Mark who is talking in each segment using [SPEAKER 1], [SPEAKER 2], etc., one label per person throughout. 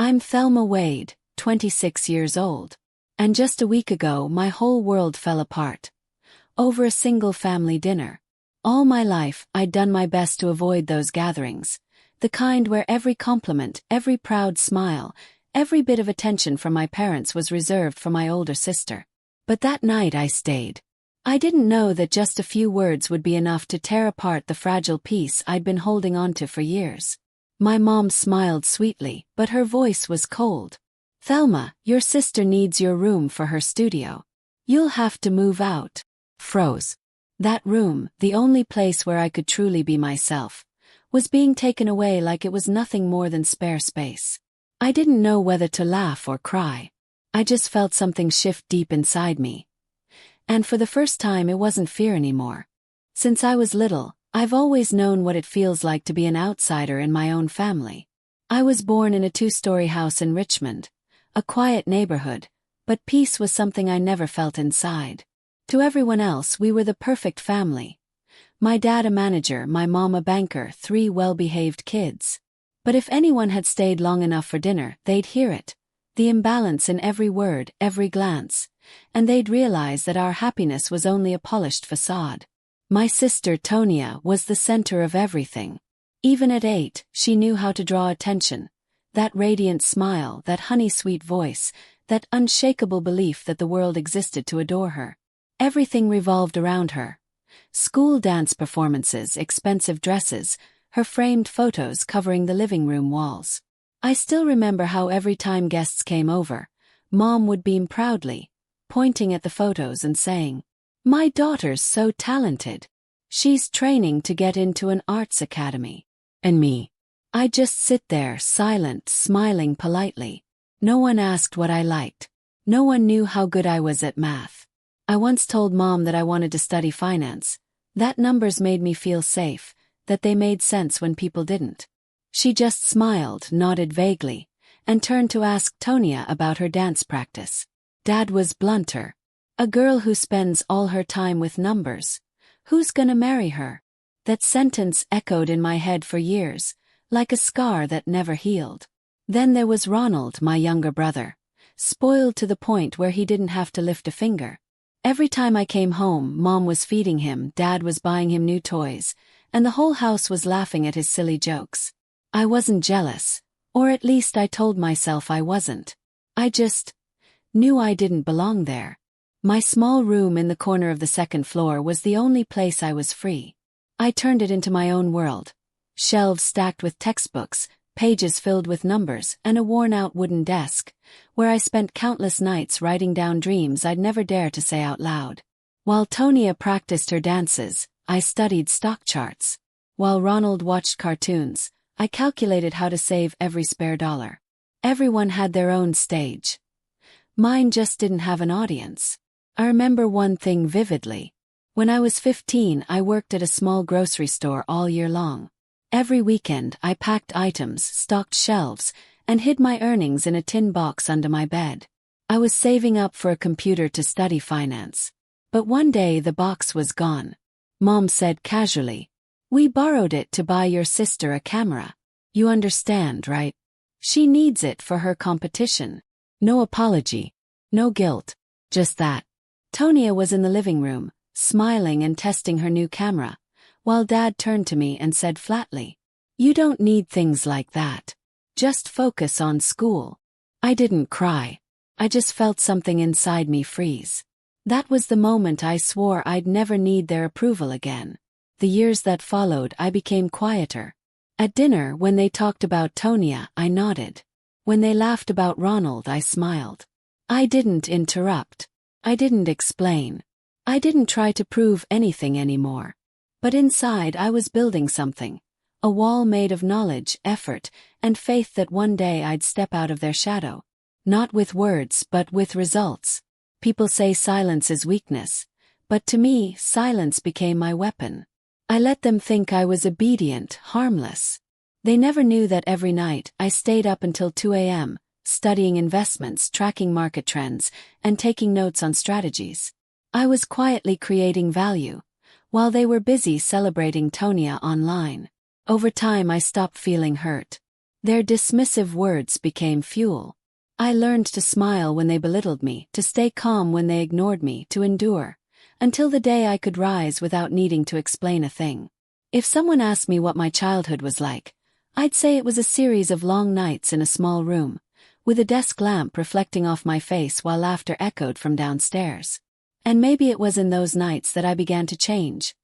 [SPEAKER 1] I'm Thelma Wade, 26 years old. And just a week ago my whole world fell apart. Over a single family dinner. All my life I'd done my best to avoid those gatherings. The kind where every compliment, every proud smile, every bit of attention from my parents was reserved for my older sister. But that night I stayed. I didn't know that just a few words would be enough to tear apart the fragile peace I'd been holding onto for years. My mom smiled sweetly, but her voice was cold. "Thelma, your sister needs your room for her studio. You'll have to move out." Froze. That room, the only place where I could truly be myself, was being taken away like it was nothing more than spare space. I didn't know whether to laugh or cry. I just felt something shift deep inside me. And for the first time it wasn't fear anymore. Since I was little, I've always known what it feels like to be an outsider in my own family. I was born in a 2-story house in Richmond, a quiet neighborhood, but peace was something I never felt inside. To everyone else we were the perfect family. My dad a manager, my mom a banker, 3 well-behaved kids. But if anyone had stayed long enough for dinner, they'd hear it. The imbalance in every word, every glance. And they'd realize that our happiness was only a polished facade. My sister Tonia was the center of everything. Even at 8, she knew how to draw attention. That radiant smile, that honey-sweet voice, that unshakable belief that the world existed to adore her. Everything revolved around her. School dance performances, expensive dresses, her framed photos covering the living room walls. I still remember how every time guests came over, Mom would beam proudly, pointing at the photos and saying, "My daughter's so talented. She's training to get into an arts academy." And me. I'd just sit there, silent, smiling politely. No one asked what I liked. No one knew how good I was at math. I once told Mom that I wanted to study finance. That numbers made me feel safe, that they made sense when people didn't. She just smiled, nodded vaguely, and turned to ask Tonia about her dance practice. Dad was blunter. "A girl who spends all her time with numbers. Who's gonna marry her?" That sentence echoed in my head for years, like a scar that never healed. Then there was Ronald, my younger brother, spoiled to the point where he didn't have to lift a finger. Every time I came home, Mom was feeding him, Dad was buying him new toys, and the whole house was laughing at his silly jokes. I wasn't jealous, or at least I told myself I wasn't. I just knew I didn't belong there. My small room in the corner of the 2nd floor was the only place I was free. I turned it into my own world. Shelves stacked with textbooks, pages filled with numbers, and a worn-out wooden desk, where I spent countless nights writing down dreams I'd never dare to say out loud. While Tonia practiced her dances, I studied stock charts. While Ronald watched cartoons, I calculated how to save every spare dollar. Everyone had their own stage. Mine just didn't have an audience. I remember one thing vividly. When I was 15, I worked at a small grocery store all year long. Every weekend, I packed items, stocked shelves, and hid my earnings in a tin box under my bed. I was saving up for a computer to study finance. But one day the box was gone. Mom said casually, "We borrowed it to buy your sister a camera. You understand, right? She needs it for her competition." No apology. No guilt. Just that. Tonia was in the living room, smiling and testing her new camera, while Dad turned to me and said flatly, "You don't need things like that. Just focus on school." I didn't cry. I just felt something inside me freeze. That was the moment I swore I'd never need their approval again. The years that followed, I became quieter. At dinner, when they talked about Tonia, I nodded. When they laughed about Ronald, I smiled. I didn't interrupt. I didn't explain. I didn't try to prove anything anymore. But inside I was building something. A wall made of knowledge, effort, and faith that one day I'd step out of their shadow. Not with words, but with results. People say silence is weakness. But to me, silence became my weapon. I let them think I was obedient, harmless. They never knew that every night I stayed up until 2 a.m., studying investments, tracking market trends, and taking notes on strategies. I was quietly creating value, while they were busy celebrating Tonia online. Over time I stopped feeling hurt. Their dismissive words became fuel. I learned to smile when they belittled me, to stay calm when they ignored me, to endure, until the day I could rise without needing to explain a thing. If someone asked me what my childhood was like, I'd say it was a series of long nights in a small room, with a desk lamp reflecting off my face while laughter echoed from downstairs. And maybe it was in those nights that I began to change.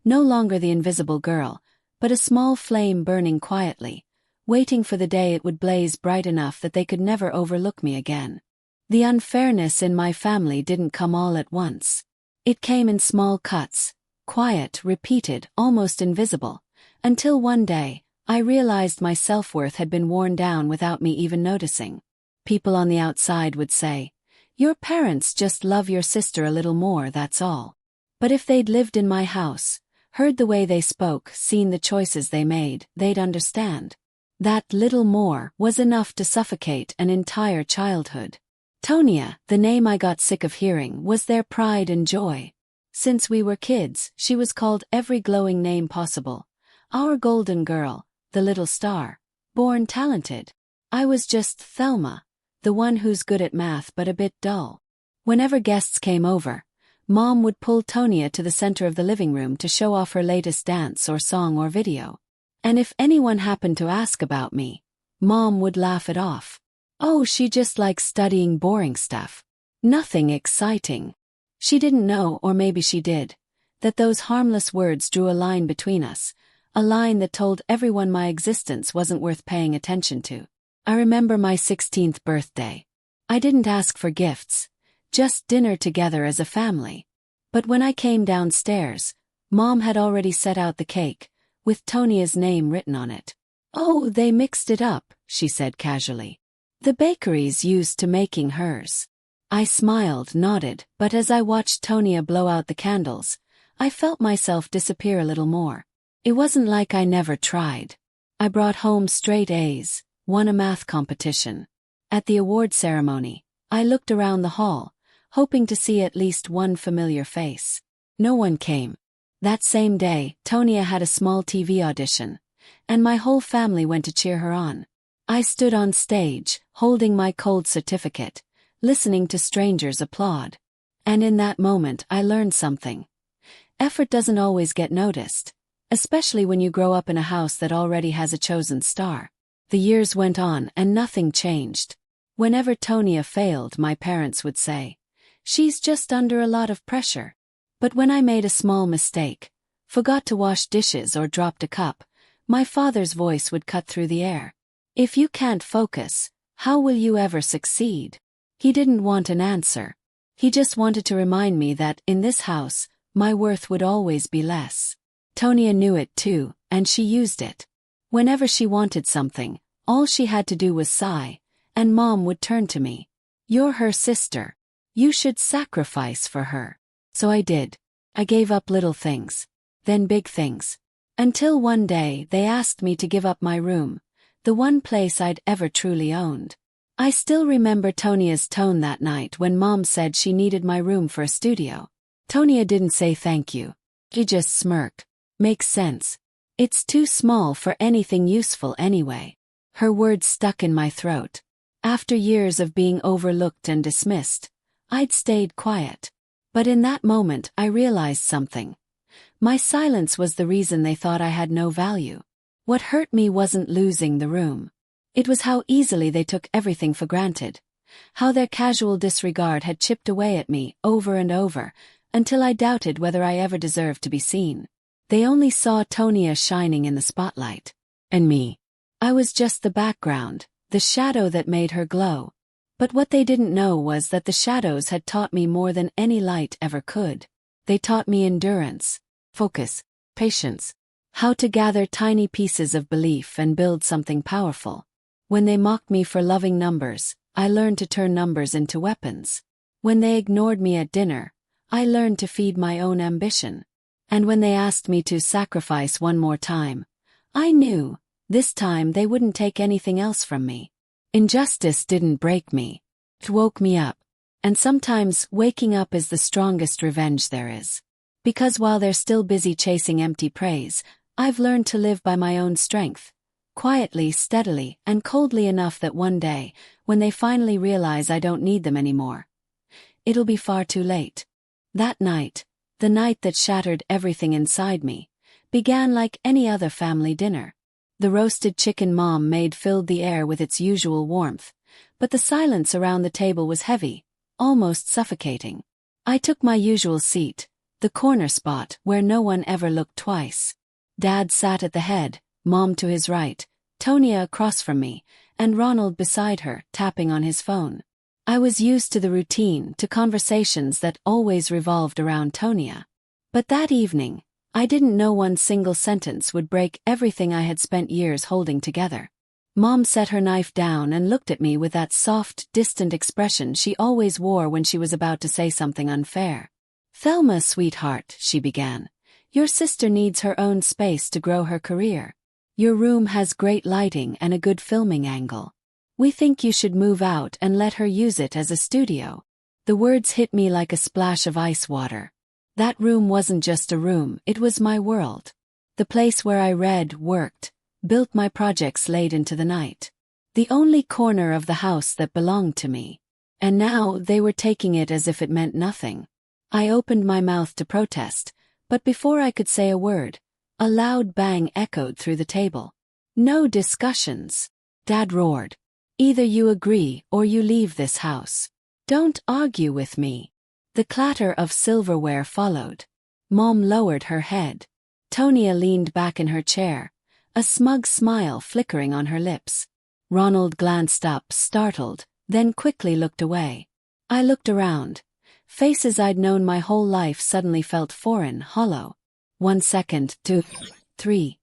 [SPEAKER 1] No longer the invisible girl, but a small flame burning quietly, waiting for the day it would blaze bright enough that they could never overlook me again. The unfairness in my family didn't come all at once. It came in small cuts, quiet, repeated, almost invisible, until one day, I realized my self-worth had been worn down without me even noticing. People on the outside would say, "Your parents just love your sister a little more, that's all." But if they'd lived in my house, heard the way they spoke, seen the choices they made, they'd understand. That little more was enough to suffocate an entire childhood. Tonia, the name I got sick of hearing, was their pride and joy. Since we were kids, she was called every glowing name possible. Our golden girl, the little star, born talented. I was just Thelma, the one who's good at math but a bit dull. Whenever guests came over, Mom would pull Tonia to the center of the living room to show off her latest dance or song or video. And if anyone happened to ask about me, Mom would laugh it off. Oh, she just likes studying boring stuff. Nothing exciting. She didn't know, or maybe she did, that those harmless words drew a line between us, a line that told everyone my existence wasn't worth paying attention to. I remember my 16th birthday. I didn't ask for gifts, just dinner together as a family. But when I came downstairs, Mom had already set out the cake, with Tonia's name written on it. "Oh, they mixed it up," she said casually. "The bakery's used to making hers." I smiled, nodded, but as I watched Tonia blow out the candles, I felt myself disappear a little more. It wasn't like I never tried. I brought home straight A's, won a math competition. At the award ceremony, I looked around the hall, hoping to see at least one familiar face. No one came. That same day, Tonia had a small TV audition, and my whole family went to cheer her on. I stood on stage, holding my cold certificate, listening to strangers applaud. And in that moment I learned something. Effort doesn't always get noticed, especially when you grow up in a house that already has a chosen star. The years went on and nothing changed. Whenever Tonia failed, my parents would say, "She's just under a lot of pressure." But when I made a small mistake, forgot to wash dishes or dropped a cup, my father's voice would cut through the air. "If you can't focus, how will you ever succeed?" He didn't want an answer. He just wanted to remind me that, in this house, my worth would always be less. Tonia knew it too, and she used it. Whenever she wanted something, all she had to do was sigh, and Mom would turn to me. "You're her sister. You should sacrifice for her." So I did. I gave up little things, then big things. Until one day they asked me to give up my room, the one place I'd ever truly owned. I still remember Tonia's tone that night when Mom said she needed my room for a studio. Tonia didn't say thank you. She just smirked. "Makes sense. It's too small for anything useful anyway." Her words stuck in my throat. After years of being overlooked and dismissed, I'd stayed quiet. But in that moment I realized something. My silence was the reason they thought I had no value. What hurt me wasn't losing the room. It was how easily they took everything for granted. How their casual disregard had chipped away at me over and over, until I doubted whether I ever deserved to be seen. They only saw Tonia shining in the spotlight. And me. I was just the background, the shadow that made her glow. But what they didn't know was that the shadows had taught me more than any light ever could. They taught me endurance, focus, patience, how to gather tiny pieces of belief and build something powerful. When they mocked me for loving numbers, I learned to turn numbers into weapons. When they ignored me at dinner, I learned to feed my own ambition. And when they asked me to sacrifice one more time, I knew, this time they wouldn't take anything else from me. Injustice didn't break me. It woke me up. And sometimes waking up is the strongest revenge there is. Because while they're still busy chasing empty praise, I've learned to live by my own strength, quietly, steadily, and coldly enough that one day, when they finally realize I don't need them anymore, it'll be far too late. That night, the night that shattered everything inside me, began like any other family dinner. The roasted chicken Mom made filled the air with its usual warmth, but the silence around the table was heavy, almost suffocating. I took my usual seat, the corner spot where no one ever looked twice. Dad sat at the head, Mom to his right, Tonia across from me, and Ronald beside her, tapping on his phone. I was used to the routine, to conversations that always revolved around Tonia. But that evening, I didn't know one single sentence would break everything I had spent years holding together. Mom set her knife down and looked at me with that soft, distant expression she always wore when she was about to say something unfair. "Thelma, sweetheart," she began, "your sister needs her own space to grow her career. Your room has great lighting and a good filming angle. We think you should move out and let her use it as a studio." The words hit me like a splash of ice water. That room wasn't just a room, it was my world. The place where I read, worked, built my projects late into the night. The only corner of the house that belonged to me. And now they were taking it as if it meant nothing. I opened my mouth to protest, but before I could say a word, a loud bang echoed through the table. "No discussions," Dad roared. "Either you agree or you leave this house. Don't argue with me." The clatter of silverware followed. Mom lowered her head. Tonia leaned back in her chair, a smug smile flickering on her lips. Ronald glanced up, startled, then quickly looked away. I looked around. Faces I'd known my whole life suddenly felt foreign, hollow. 1 second, 2, 3.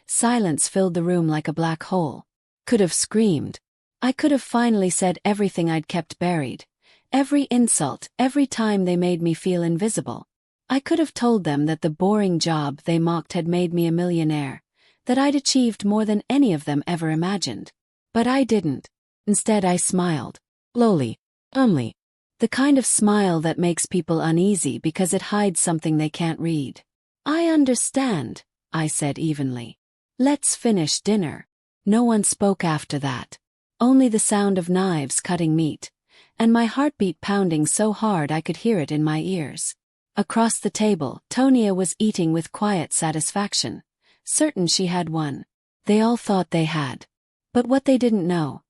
[SPEAKER 1] Silence filled the room like a black hole. Could have screamed. I could have finally said everything I'd kept buried. Every insult, every time they made me feel invisible. I could have told them that the boring job they mocked had made me a millionaire, that I'd achieved more than any of them ever imagined. But I didn't. Instead I smiled. Lowly. Only. The kind of smile that makes people uneasy because it hides something they can't read. "I understand," I said evenly. "Let's finish dinner." No one spoke after that. Only the sound of knives cutting meat, and my heartbeat pounding so hard I could hear it in my ears. Across the table, Tonia was eating with quiet satisfaction, certain she had won. They all thought they had. But what they didn't know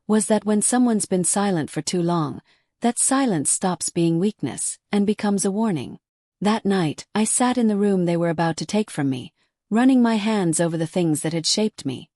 [SPEAKER 1] was that when someone's been silent for too long, that silence stops being weakness and becomes a warning. That night, I sat in the room they were about to take from me, running my hands over the things that had shaped me.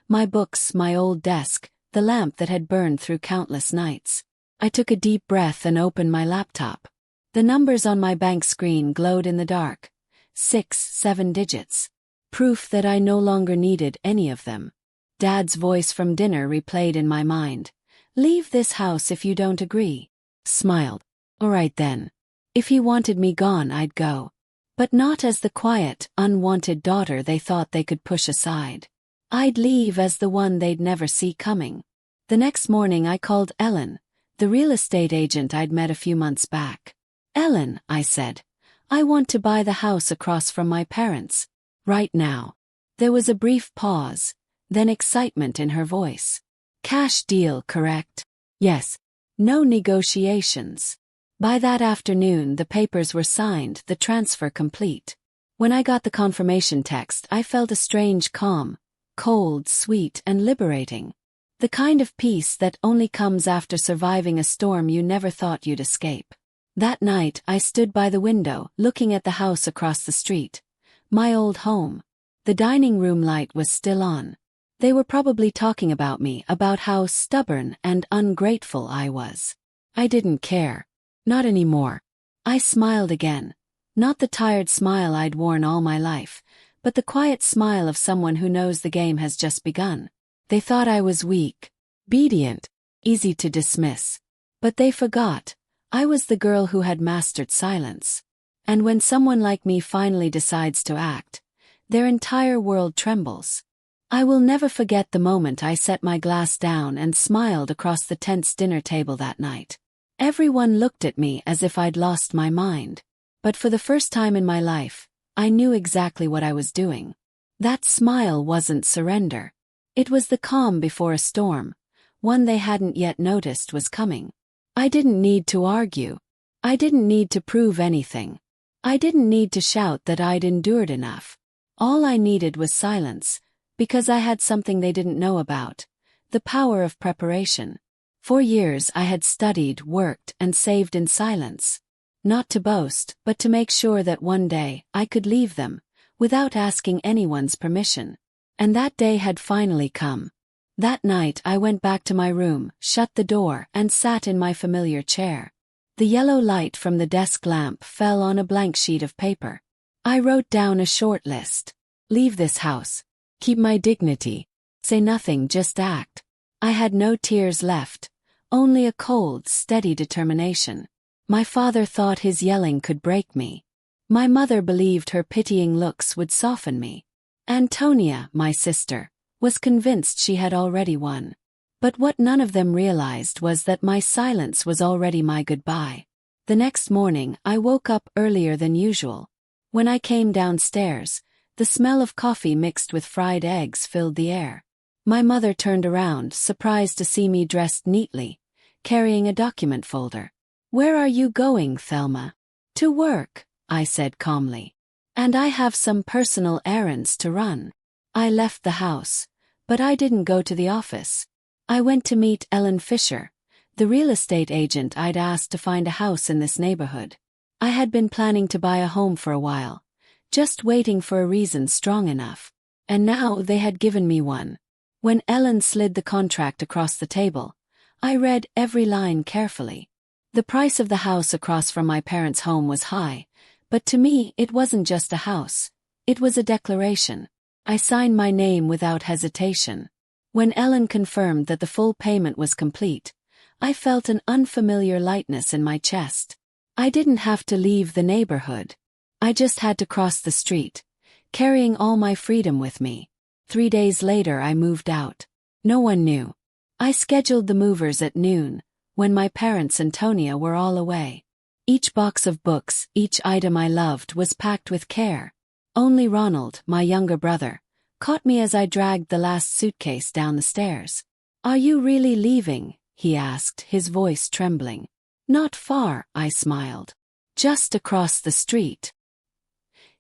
[SPEAKER 1] My books, my old desk, the lamp that had burned through countless nights. I took a deep breath and opened my laptop. The numbers on my bank screen glowed in the dark. 6, 7 digits. Proof that I no longer needed any of them. Dad's voice from dinner replayed in my mind. "Leave this house if you don't agree." Smiled. All right then. If he wanted me gone, I'd go. But not as the quiet, unwanted daughter they thought they could push aside. I'd leave as the one they'd never see coming. The next morning I called Ellen, the real estate agent I'd met a few months back. "Ellen," I said, "I want to buy the house across from my parents. Right now." There was a brief pause, then excitement in her voice. "Cash deal, correct?" "Yes." "No negotiations." By that afternoon the papers were signed, the transfer complete. When I got the confirmation text, I felt a strange calm, cold, sweet, and liberating. The kind of peace that only comes after surviving a storm you never thought you'd escape. That night I stood by the window, looking at the house across the street. My old home. The dining room light was still on. They were probably talking about me, about how stubborn and ungrateful I was. I didn't care. Not anymore. I smiled again. Not the tired smile I'd worn all my life, but the quiet smile of someone who knows the game has just begun. They thought I was weak, obedient, easy to dismiss. But they forgot. I was the girl who had mastered silence. And when someone like me finally decides to act, their entire world trembles. I will never forget the moment I set my glass down and smiled across the tense dinner table that night. Everyone looked at me as if I'd lost my mind. But for the first time in my life, I knew exactly what I was doing. That smile wasn't surrender. It was the calm before a storm, one they hadn't yet noticed was coming. I didn't need to argue. I didn't need to prove anything. I didn't need to shout that I'd endured enough. All I needed was silence, because I had something they didn't know about: the power of preparation. For years I had studied, worked, and saved in silence. Not to boast, but to make sure that one day I could leave them, without asking anyone's permission. And that day had finally come. That night I went back to my room, shut the door, and sat in my familiar chair. The yellow light from the desk lamp fell on a blank sheet of paper. I wrote down a short list. Leave this house. Keep my dignity. Say nothing, just act. I had no tears left, only a cold, steady determination. My father thought his yelling could break me. My mother believed her pitying looks would soften me. Antonia, my sister, was convinced she had already won. But what none of them realized was that my silence was already my goodbye. The next morning I woke up earlier than usual. When I came downstairs, the smell of coffee mixed with fried eggs filled the air. My mother turned around, surprised to see me dressed neatly, carrying a document folder. "Where are you going, Thelma?" "To work," I said calmly. "And I have some personal errands to run." I left the house, but I didn't go to the office. I went to meet Ellen Fisher, the real estate agent I'd asked to find a house in this neighborhood. I had been planning to buy a home for a while, just waiting for a reason strong enough. And now they had given me one. When Ellen slid the contract across the table, I read every line carefully. The price of the house across from my parents' home was high, but to me it wasn't just a house. It was a declaration. I signed my name without hesitation. When Ellen confirmed that the full payment was complete, I felt an unfamiliar lightness in my chest. I didn't have to leave the neighborhood. I just had to cross the street, carrying all my freedom with me. 3 days later I moved out. No one knew. I scheduled the movers at noon, when my parents and Tonia were all away. Each box of books, each item I loved was packed with care. Only Ronald, my younger brother, caught me as I dragged the last suitcase down the stairs. "Are you really leaving?" he asked, his voice trembling. "Not far," I smiled. "Just across the street."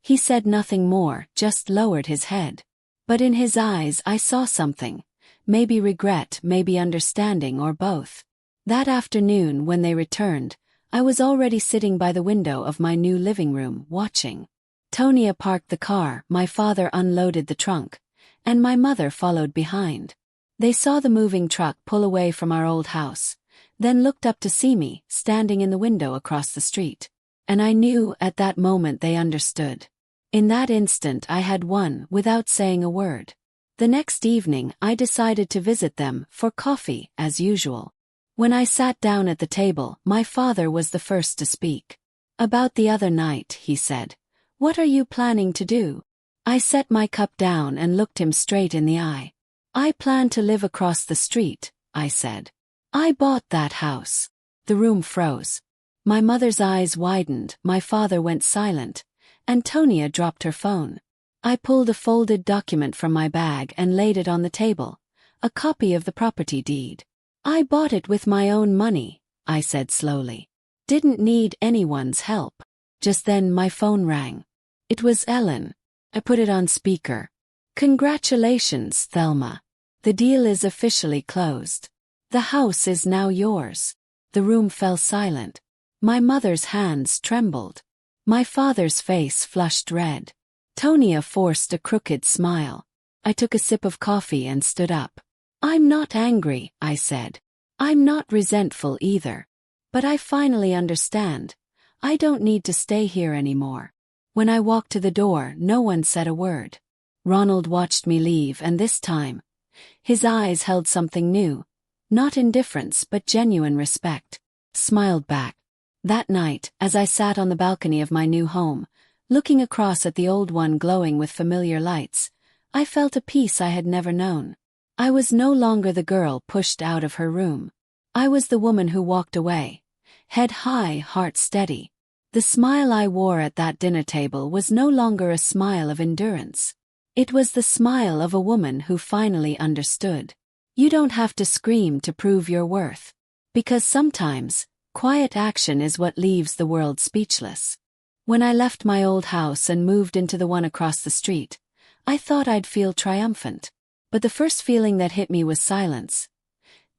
[SPEAKER 1] He said nothing more, just lowered his head. But in his eyes I saw something, maybe regret, maybe understanding, or both. That afternoon when they returned, I was already sitting by the window of my new living room, watching. Tonia parked the car, my father unloaded the trunk, and my mother followed behind. They saw the moving truck pull away from our old house, then looked up to see me, standing in the window across the street. And I knew at that moment they understood. In that instant I had won without saying a word. The next evening I decided to visit them for coffee, as usual. When I sat down at the table, my father was the first to speak. "About the other night," he said. "What are you planning to do?" I set my cup down and looked him straight in the eye. "I plan to live across the street," I said. "I bought that house." The room froze. My mother's eyes widened, my father went silent, and Tonia dropped her phone. I pulled a folded document from my bag and laid it on the table, a copy of the property deed. "I bought it with my own money," I said slowly. "Didn't need anyone's help." Just then my phone rang. It was Ellen. I put it on speaker. "Congratulations, Thelma. The deal is officially closed. The house is now yours." The room fell silent. My mother's hands trembled. My father's face flushed red. Tonia forced a crooked smile. I took a sip of coffee and stood up. "I'm not angry," I said. "I'm not resentful either. But I finally understand. I don't need to stay here anymore." When I walked to the door, no one said a word. Ronald watched me leave, and this time, his eyes held something new. Not indifference, but genuine respect. Smiled back. That night, as I sat on the balcony of my new home, looking across at the old one glowing with familiar lights, I felt a peace I had never known. I was no longer the girl pushed out of her room. I was the woman who walked away, head high, heart steady. The smile I wore at that dinner table was no longer a smile of endurance. It was the smile of a woman who finally understood. You don't have to scream to prove your worth. Because sometimes, quiet action is what leaves the world speechless. When I left my old house and moved into the one across the street, I thought I'd feel triumphant. But the first feeling that hit me was silence.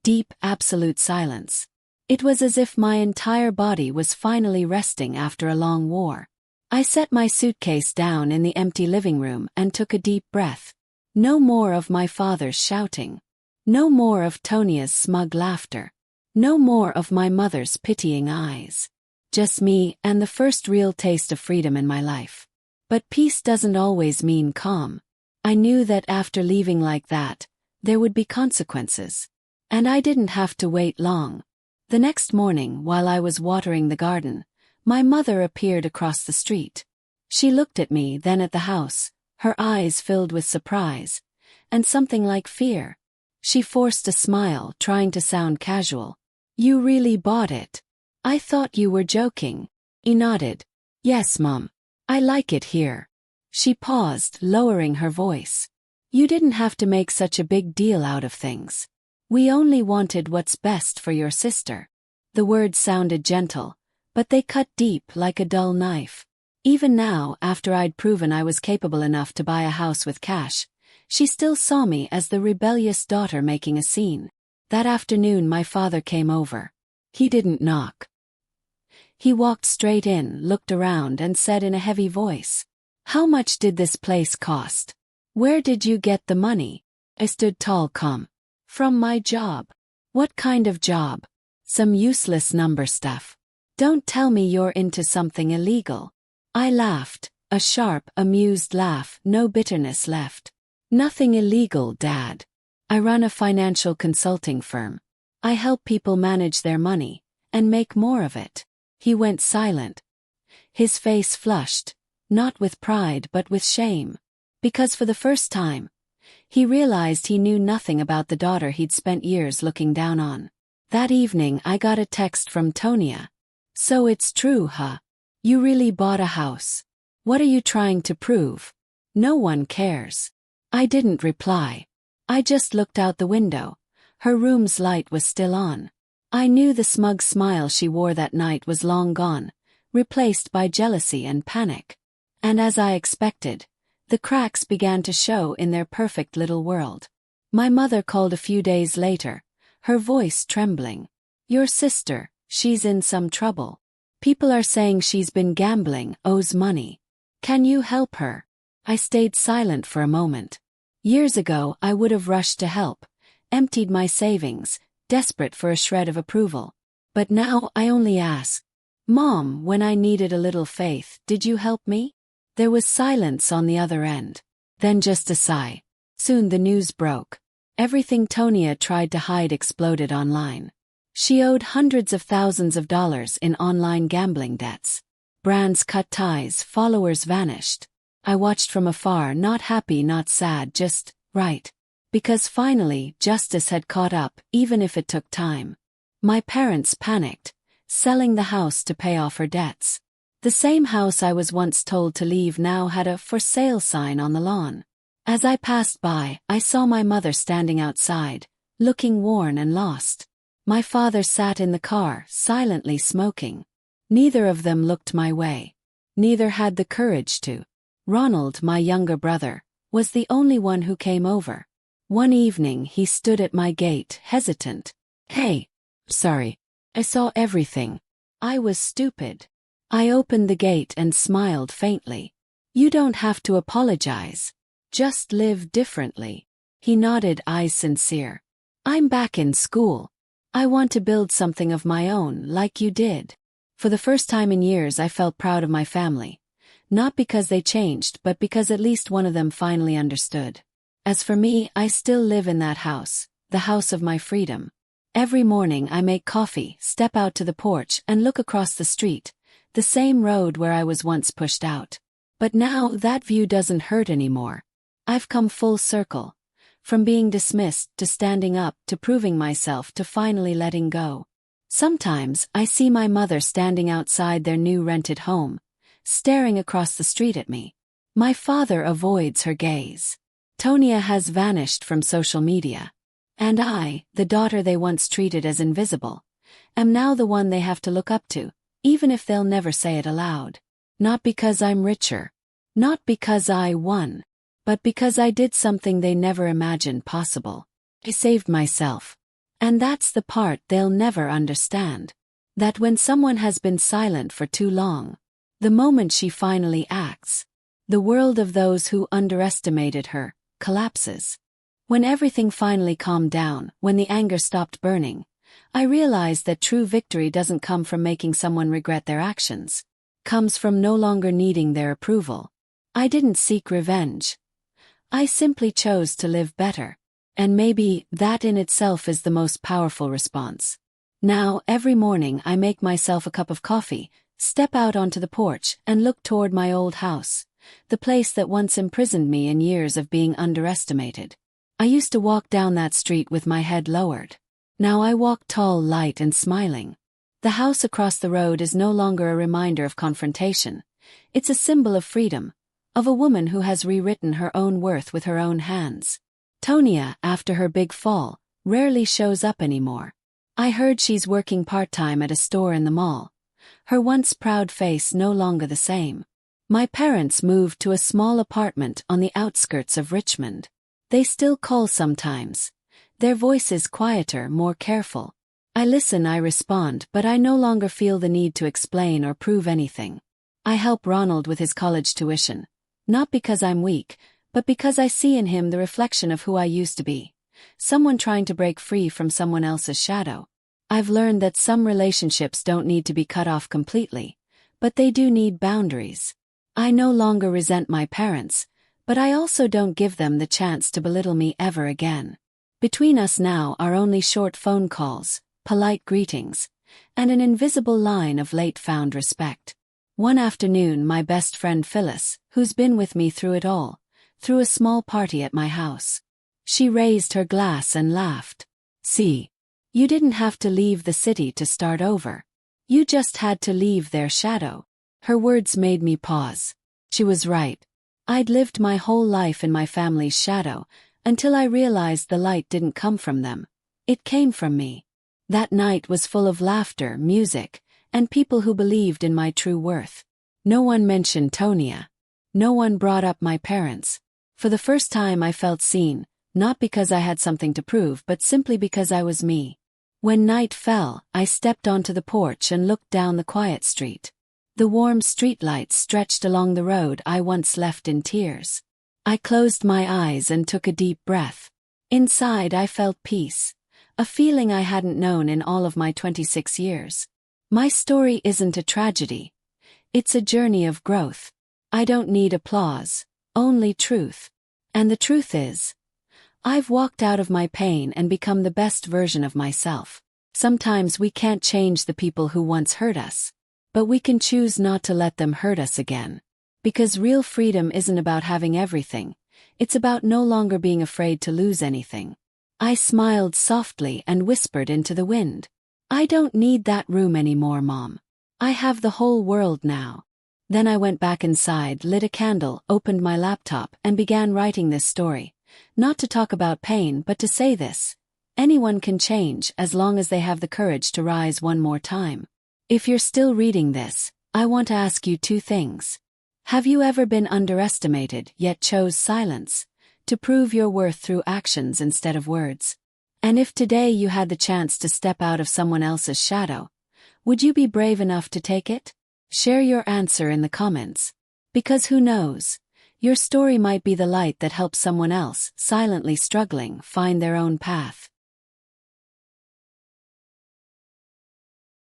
[SPEAKER 1] Deep, absolute silence. It was as if my entire body was finally resting after a long war. I set my suitcase down in the empty living room and took a deep breath. No more of my father's shouting. No more of Tonia's smug laughter. No more of my mother's pitying eyes. Just me and the first real taste of freedom in my life. But peace doesn't always mean calm. I knew that after leaving like that, there would be consequences. And I didn't have to wait long. The next morning, while I was watering the garden, my mother appeared across the street. She looked at me, then at the house, her eyes filled with surprise, and something like fear. She forced a smile, trying to sound casual. "You really bought it? I thought you were joking." He nodded. "Yes, Mom. I like it here." She paused, lowering her voice. "You didn't have to make such a big deal out of things. We only wanted what's best for your sister." The words sounded gentle, but they cut deep like a dull knife. Even now, after I'd proven I was capable enough to buy a house with cash, she still saw me as the rebellious daughter making a scene. That afternoon my father came over. He didn't knock. He walked straight in, looked around and said in a heavy voice, "How much did this place cost? Where did you get the money?" I stood tall, calm. "From my job." "What kind of job?" "Some useless number stuff. Don't tell me you're into something illegal." I laughed, a sharp, amused laugh, no bitterness left. "Nothing illegal, Dad. I run a financial consulting firm. I help people manage their money, and make more of it." He went silent. His face flushed, not with pride but with shame. Because for the first time, he realized he knew nothing about the daughter he'd spent years looking down on. That evening I got a text from Tonia. "So it's true, huh? You really bought a house. What are you trying to prove? No one cares." I didn't reply. I just looked out the window. Her room's light was still on. I knew the smug smile she wore that night was long gone, replaced by jealousy and panic. And as I expected, the cracks began to show in their perfect little world. My mother called a few days later, her voice trembling. "Your sister, she's in some trouble. People are saying she's been gambling, owes money. Can you help her?" I stayed silent for a moment. Years ago I would have rushed to help, emptied my savings, desperate for a shred of approval. But now I only ask, "Mom, when I needed a little faith, did you help me?" There was silence on the other end. Then just a sigh. Soon the news broke. Everything Tonia tried to hide exploded online. She owed hundreds of thousands of dollars in online gambling debts. Brands cut ties, followers vanished. I watched from afar, not happy, not sad, just right. Because finally, justice had caught up, even if it took time. My parents panicked, selling the house to pay off her debts. The same house I was once told to leave now had a "for sale" sign on the lawn. As I passed by, I saw my mother standing outside, looking worn and lost. My father sat in the car, silently smoking. Neither of them looked my way. Neither had the courage to. Ronald, my younger brother, was the only one who came over. One evening he stood at my gate, hesitant. "Hey, sorry. I saw everything. I was stupid." I opened the gate and smiled faintly. "You don't have to apologize. Just live differently." He nodded, eyes sincere. "I'm back in school. I want to build something of my own, like you did." For the first time in years I felt proud of my family. Not because they changed, but because at least one of them finally understood. As for me, I still live in that house, the house of my freedom. Every morning I make coffee, step out to the porch and look across the street, the same road where I was once pushed out. But now that view doesn't hurt anymore. I've come full circle. From being dismissed to standing up to proving myself to finally letting go. Sometimes I see my mother standing outside their new rented home, staring across the street at me. My father avoids her gaze. Tonia has vanished from social media. And I, the daughter they once treated as invisible, am now the one they have to look up to, even if they'll never say it aloud. Not because I'm richer. Not because I won. But because I did something they never imagined possible. I saved myself. And that's the part they'll never understand. That when someone has been silent for too long, the moment she finally acts, the world of those who underestimated her collapses. When everything finally calmed down, when the anger stopped burning, I realized that true victory doesn't come from making someone regret their actions. Comes from no longer needing their approval. I didn't seek revenge. I simply chose to live better. And maybe that in itself is the most powerful response. Now, every morning I make myself a cup of coffee, step out onto the porch, and look toward my old house, the place that once imprisoned me in years of being underestimated. I used to walk down that street with my head lowered. Now I walk tall, light, and smiling. The house across the road is no longer a reminder of confrontation. It's a symbol of freedom, of a woman who has rewritten her own worth with her own hands. Tonia, after her big fall, rarely shows up anymore. I heard she's working part-time at a store in the mall. Her once proud face no longer the same. My parents moved to a small apartment on the outskirts of Richmond. They still call sometimes. Their voices quieter, more careful. I listen, I respond, but I no longer feel the need to explain or prove anything. I help Ronald with his college tuition. Not because I'm weak, but because I see in him the reflection of who I used to be. Someone trying to break free from someone else's shadow. I've learned that some relationships don't need to be cut off completely, but they do need boundaries. I no longer resent my parents, but I also don't give them the chance to belittle me ever again. Between us now are only short phone calls, polite greetings, and an invisible line of late-found respect. One afternoon, my best friend Phyllis, who's been with me through it all, threw a small party at my house. She raised her glass and laughed. See, you didn't have to leave the city to start over. You just had to leave their shadow. Her words made me pause. She was right. I'd lived my whole life in my family's shadow, until I realized the light didn't come from them. It came from me. That night was full of laughter, music, and people who believed in my true worth. No one mentioned Tonia. No one brought up my parents. For the first time I felt seen, not because I had something to prove but simply because I was me. When night fell, I stepped onto the porch and looked down the quiet street. The warm streetlights stretched along the road I once left in tears. I closed my eyes and took a deep breath. Inside I felt peace, a feeling I hadn't known in all of my 26 years. My story isn't a tragedy. It's a journey of growth. I don't need applause, only truth. And the truth is, I've walked out of my pain and become the best version of myself. Sometimes we can't change the people who once hurt us, but we can choose not to let them hurt us again. Because real freedom isn't about having everything, it's about no longer being afraid to lose anything. I smiled softly and whispered into the wind. I don't need that room anymore, Mom. I have the whole world now. Then I went back inside, lit a candle, opened my laptop, and began writing this story. Not to talk about pain, but to say this. Anyone can change as long as they have the courage to rise one more time. If you're still reading this, I want to ask you two things. Have you ever been underestimated yet chose silence, to prove your worth through actions instead of words? And if today you had the chance to step out of someone else's shadow, would you be brave enough to take it? Share your answer in the comments. Because who knows, your story might be the light that helps someone else, silently struggling, find their own path.